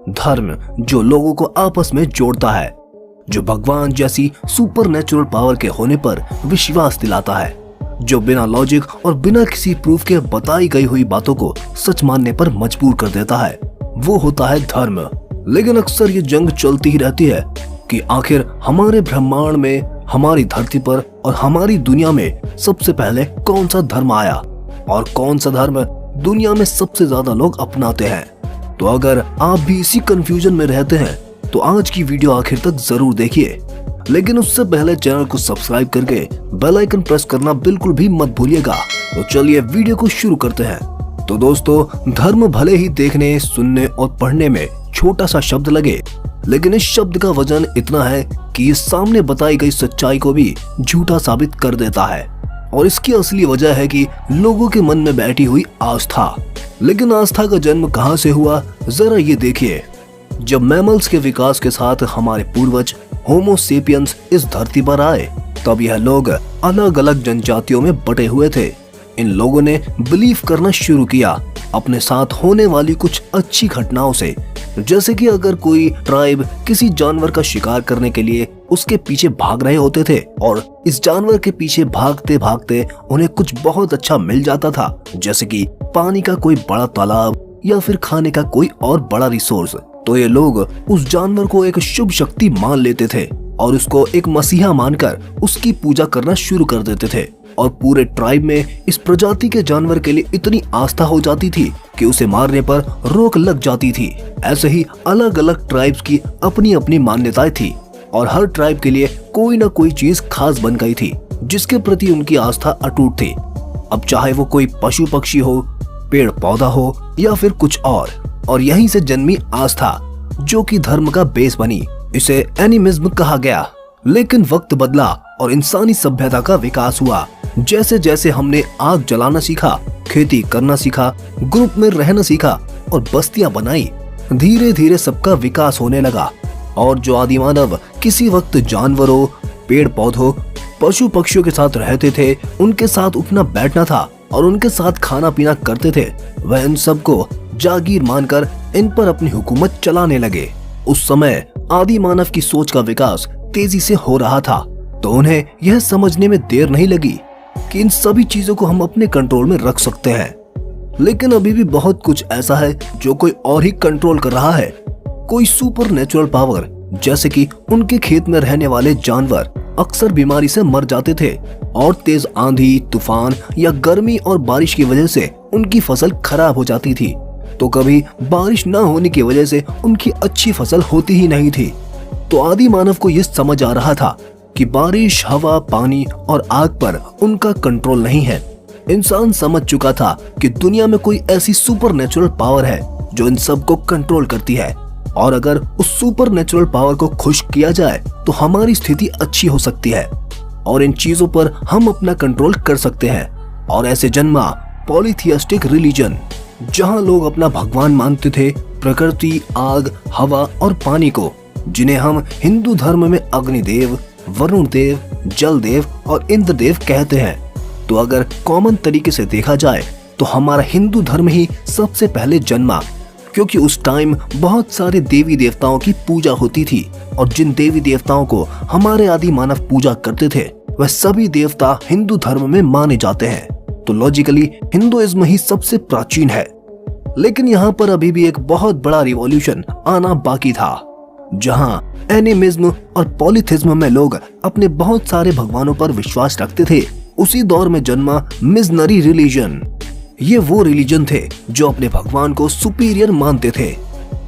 धर्म जो लोगों को आपस में जोड़ता है, जो भगवान जैसी सुपर नेचुरल पावर के होने पर विश्वास दिलाता है, जो बिना लॉजिक और बिना किसी प्रूफ के बताई गई हुई बातों को सच मानने पर मजबूर कर देता है, वो होता है धर्म। लेकिन अक्सर ये जंग चलती ही रहती है कि आखिर हमारे ब्रह्मांड में, हमारी धरती पर और हमारी दुनिया में सबसे पहले कौन सा धर्म आया और कौन सा धर्म दुनिया में सबसे ज्यादा लोग अपनाते हैं। तो अगर आप भी इसी कंफ्यूजन में रहते हैं तो आज की वीडियो आखिर तक जरूर देखिए। लेकिन उससे पहले चैनल को सब्सक्राइब करके बेल आइकन प्रेस करना बिल्कुल भी मत भूलिएगा। तो चलिए वीडियो को शुरू करते हैं। तो दोस्तों, धर्म भले ही देखने, सुनने और पढ़ने में छोटा सा शब्द लगे, लेकिन इस शब्द का वजन इतना है कि ये सामने बताई गई सच्चाई को भी झूठा साबित कर देता है। और इसकी असली वजह है कि लोगों के मन में बैठी हुई आस्था। लेकिन आस्था का जन्म कहां से हुआ, जरा ये देखिए। जब मैमल्स के विकास के साथ हमारे पूर्वज होमो सेपियंस इस धरती पर आए, तब यह लोग अलग अलग जनजातियों में बटे हुए थे। इन लोगों ने बिलीव करना शुरू किया अपने साथ होने वाली कुछ अच्छी घटनाओं से, जैसे कि अगर कोई ट्राइब किसी जानवर का शिकार करने के लिए उसके पीछे भाग रहे होते थे और इस जानवर के पीछे भागते भागते उन्हें कुछ बहुत अच्छा मिल जाता था, जैसे कि पानी का कोई बड़ा तालाब या फिर खाने का कोई और बड़ा रिसोर्स, तो ये लोग उस जानवर को एक शुभ शक्ति मान लेते थे और उसको एक मसीहा मानकर उसकी पूजा करना शुरू कर देते थे। और पूरे ट्राइब में इस प्रजाति के जानवर के लिए इतनी आस्था हो जाती थी कि उसे मारने पर रोक लग जाती थी। ऐसे ही अलग अलग ट्राइब्स की अपनी अपनी मान्यताएं थी और हर ट्राइब के लिए कोई ना कोई चीज खास बन गई थी जिसके प्रति उनकी आस्था अटूट थी। अब चाहे वो कोई पशु पक्षी हो, पेड़ पौधा हो या फिर कुछ और यहीं से जन्मी आस्था जो कि धर्म का बेस बनी। इसे एनिमिज्म कहा गया। लेकिन वक्त बदला और इंसानी सभ्यता का विकास हुआ। जैसे जैसे हमने आग जलाना सीखा, खेती करना सीखा, ग्रुप में रहना सीखा और बस्तियां बनाई, धीरे धीरे सबका विकास होने लगा। और जो आदि मानव किसी वक्त जानवरों, पेड़ पौधों, पशु पक्षियों के साथ रहते थे, उनके साथ उठना बैठना था और उनके साथ खाना पीना करते थे, वह इन सबको जागीर मानकर इन पर अपनी हुकूमत चलाने लगे। उस समय आदि मानव की सोच का विकास तेजी से हो रहा था, तो उन्हें यह समझने में देर नहीं लगी कि इन सभी चीजों को हम अपने कंट्रोल में रख सकते हैं। लेकिन अभी भी बहुत कुछ ऐसा है जो कोई और ही कंट्रोल कर रहा है। कोई सुपर नेचुरल पावर, जैसे कि उनके खेत में रहने वाले जानवर अक्सर बीमारी से मर जाते थे और तेज आंधी, तूफान या गर्मी और बारिश की वजह से उनकी फसल खराब हो जाती थी। तो कभी बारिश न होने की वजह से उनकी अच्छी फसल होती ही नहीं थी। तो आदि मानव को यह समझ आ रहा था कि बारिश, हवा, पानी और आग पर उनका कंट्रोल नहीं है। इंसान समझ चुका था कि दुनिया में कोई ऐसी सुपर नेचुरल पावर है जो इन सब को कंट्रोल करती है, और अगर उस सुपर नेचुरल पावर को खुश किया जाए तो हमारी स्थिति अच्छी हो सकती है और इन चीजों पर हम अपना कंट्रोल कर सकते हैं। और ऐसे जन्मा पॉलीथियस्टिक रिलीजन, जहां लोग अपना भगवान मानते थे प्रकृति, आग, हवा और पानी को, जिन्हें हम हिंदू धर्म में अग्निदेव, वरुण देव, जल देव और इंद्र देव कहते हैं। तो अगर कॉमन तरीके से देखा जाए तो हमारा हिंदू धर्म ही सबसे पहले जन्मा, क्योंकि उस टाइम बहुत सारे देवी देवताओं की पूजा होती थी और जिन देवी देवताओं को हमारे आदि मानव पूजा करते थे वह सभी देवता हिंदू धर्म में माने जाते हैं। तो लॉजिकली हिंदुइज्म ही सबसे प्राचीन है। लेकिन यहाँ पर अभी भी एक बहुत बड़ा रिवॉल्यूशन आना बाकी था, जहां एनिमिज्म और पॉलीथिज्म में लोग अपने बहुत सारे भगवानों पर विश्वास रखते थे। उसी दौर में जन्मा मिशनरी रिलीजन। ये वो रिलीजन थे जो अपने भगवान को सुपीरियर मानते थे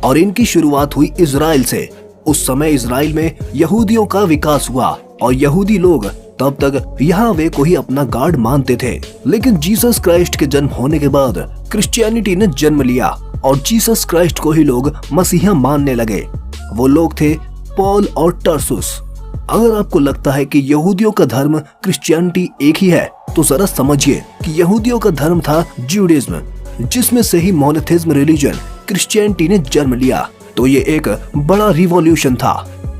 और इनकी शुरुआत हुई इजराइल से। उस समय इजराइल में यहूदियों का विकास हुआ और यहूदी लोग तब तक यहोवा को ही अपना गॉड मानते थे। लेकिन जीसस क्राइस्ट के जन्म होने के बाद क्रिश्चियनिटी ने जन्म लिया और जीसस क्राइस्ट को ही लोग मसीहा मानने लगे। वो लोग थे पॉल और टर्सुस। अगर आपको लगता है कि यहूदियों का धर्म क्रिश्चियनिटी एक ही है, तो जरा समझिए कि यहूदियों का धर्म था ज्यूडिज्म, जिसमें से ही मोनोथिज्म रिलीजन क्रिश्चियनिटी ने जन्म लिया। तो ये एक बड़ा रिवॉल्यूशन था,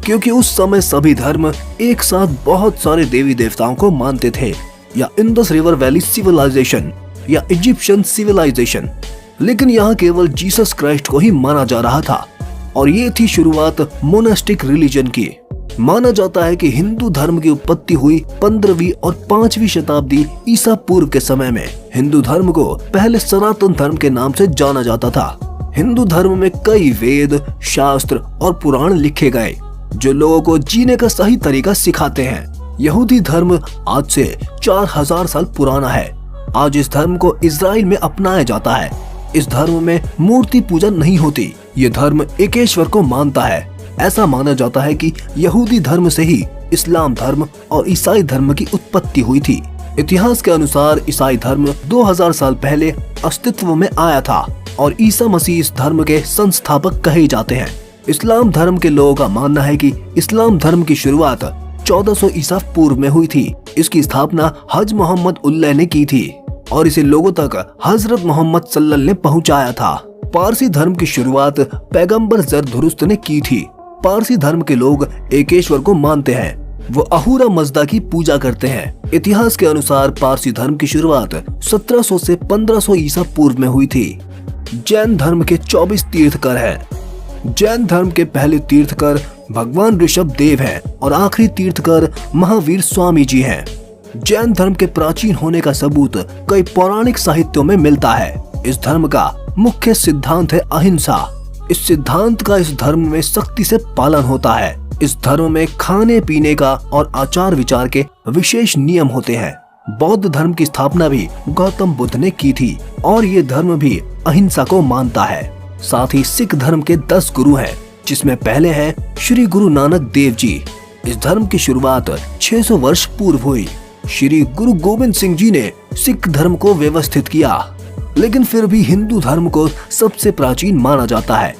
क्योंकि उस समय सभी धर्म एक साथ बहुत सारे देवी देवताओं को मानते थे, या इंडस रिवर वैली सिविलाइजेशन या इजिप्शियन सिविलाइजेशन। लेकिन यहाँ केवल जीसस क्राइस्ट को ही माना जा रहा था। और ये थी शुरुआत मोनास्टिक रिलीजन की। माना जाता है कि हिंदू धर्म की उत्पत्ति हुई 15वीं और 5वीं शताब्दी ईसा पूर्व के समय में। हिंदू धर्म को पहले सनातन धर्म के नाम से जाना जाता था। हिंदू धर्म में कई वेद, शास्त्र और पुराण लिखे गए जो लोगों को जीने का सही तरीका सिखाते हैं। यहूदी धर्म आज से 4000 साल पुराना है। आज इस धर्म को इजराइल में अपनाया जाता है। इस धर्म में मूर्ति पूजा नहीं होती। ये धर्म एकेश्वर को मानता है। ऐसा माना जाता है कि यहूदी धर्म से ही इस्लाम धर्म और ईसाई धर्म की उत्पत्ति हुई थी। इतिहास के अनुसार ईसाई धर्म 2000 साल पहले अस्तित्व में आया था और ईसा मसीह इस धर्म के संस्थापक कहे जाते हैं। इस्लाम धर्म के लोगों का मानना है कि इस्लाम धर्म की शुरुआत 1400 ईसा पूर्व में हुई थी। इसकी स्थापना हज मोहम्मद उल्लह ने की थी और इसे लोगों तक हजरत मोहम्मद सल्लल्लाहु ने पहुंचाया था। पारसी धर्म की शुरुआत पैगंबर ज़रथुरुस्त ने की थी। पारसी धर्म के लोग एकेश्वर को मानते हैं। वो अहूरा मज़दा की पूजा करते हैं। इतिहास के अनुसार पारसी धर्म की शुरुआत 1700 से 1500 ईसा पूर्व में हुई थी। जैन धर्म के 24 तीर्थकर हैं। जैन धर्म के पहले तीर्थकर भगवान ऋषभ देव हैं और आखिरी तीर्थकर महावीर स्वामी जी हैं। जैन धर्म के प्राचीन होने का सबूत कई पौराणिक साहित्यों में मिलता है। इस धर्म का मुख्य सिद्धांत है अहिंसा। इस सिद्धांत का इस धर्म में सख्ती से पालन होता है। इस धर्म में खाने पीने का और आचार विचार के विशेष नियम होते हैं। बौद्ध धर्म की स्थापना भी गौतम बुद्ध ने की थी और ये धर्म भी अहिंसा को मानता है। साथ ही सिख धर्म के 10 गुरु हैं, जिसमें पहले हैं श्री गुरु नानक देव जी। इस धर्म की शुरुआत 600 वर्ष पूर्व हुई। श्री गुरु गोविंद सिंह जी ने सिख धर्म को व्यवस्थित किया, लेकिन फिर भी हिंदू धर्म को सबसे प्राचीन माना जाता है,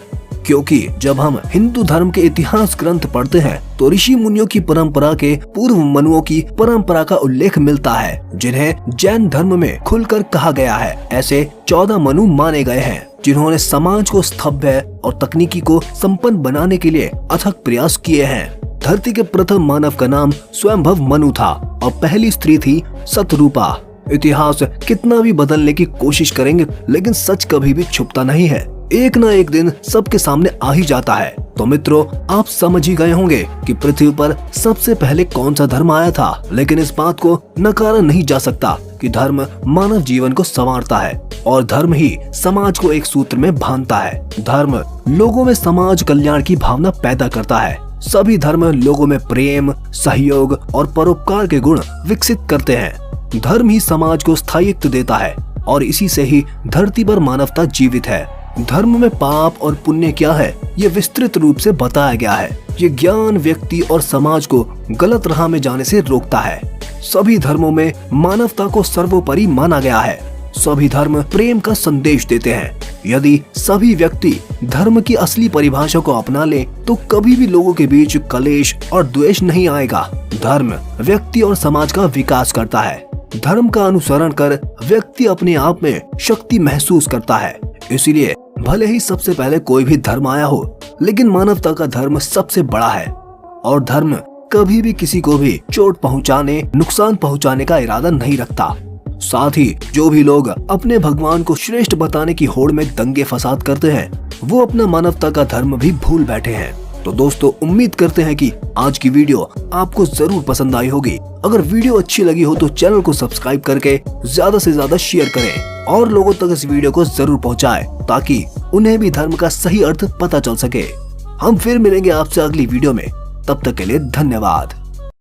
क्योंकि जब हम हिंदू धर्म के इतिहास ग्रंथ पढ़ते हैं तो ऋषि मुनियों की परंपरा के पूर्व मनुओं की परंपरा का उल्लेख मिलता है, जिन्हें जैन धर्म में खुलकर कहा गया है। ऐसे 14 मनु माने गए हैं जिन्होंने समाज को स्तभ्य और तकनीकी को संपन्न बनाने के लिए अथक प्रयास किए हैं। धरती के प्रथम मानव का नाम स्वयंभव मनु था और पहली स्त्री थी सतरूपा। इतिहास कितना भी बदलने की कोशिश करेंगे, लेकिन सच कभी भी छुपता नहीं है। एक ना एक दिन सबके सामने आ ही जाता है। तो मित्रों, आप समझ ही गए होंगे कि पृथ्वी पर सबसे पहले कौन सा धर्म आया था। लेकिन इस बात को नकारा नहीं जा सकता कि धर्म मानव जीवन को संवारता है और धर्म ही समाज को एक सूत्र में बांधता है। धर्म लोगों में समाज कल्याण की भावना पैदा करता है। सभी धर्म लोगों में प्रेम, सहयोग और परोपकार के गुण विकसित करते हैं। धर्म ही समाज को स्थायित्व देता है और इसी से ही धरती पर मानवता जीवित है। धर्म में पाप और पुण्य क्या है, ये विस्तृत रूप से बताया गया है। ये ज्ञान व्यक्ति और समाज को गलत राह में जाने से रोकता है। सभी धर्मों में मानवता को सर्वोपरि माना गया है। सभी धर्म प्रेम का संदेश देते हैं। यदि सभी व्यक्ति धर्म की असली परिभाषा को अपना ले तो कभी भी लोगों के बीच कलेश और द्वेष नहीं आएगा। धर्म व्यक्ति और समाज का विकास करता है। धर्म का अनुसरण कर व्यक्ति अपने आप में शक्ति महसूस करता है। इसीलिए भले ही सबसे पहले कोई भी धर्म आया हो, लेकिन मानवता का धर्म सबसे बड़ा है और धर्म कभी भी किसी को भी चोट पहुंचाने, नुकसान पहुंचाने का इरादा नहीं रखता। साथ ही जो भी लोग अपने भगवान को श्रेष्ठ बताने की होड़ में दंगे फसाद करते हैं, वो अपना मानवता का धर्म भी भूल बैठे हैं। तो दोस्तों, उम्मीद करते हैं कि आज की वीडियो आपको जरूर पसंद आई होगी। अगर वीडियो अच्छी लगी हो तो चैनल को सब्सक्राइब करके ज्यादा से ज्यादा शेयर करें और लोगों तक इस वीडियो को जरूर पहुंचाएं, ताकि उन्हें भी धर्म का सही अर्थ पता चल सके। हम फिर मिलेंगे आपसे अगली वीडियो में। तब तक के लिए धन्यवाद।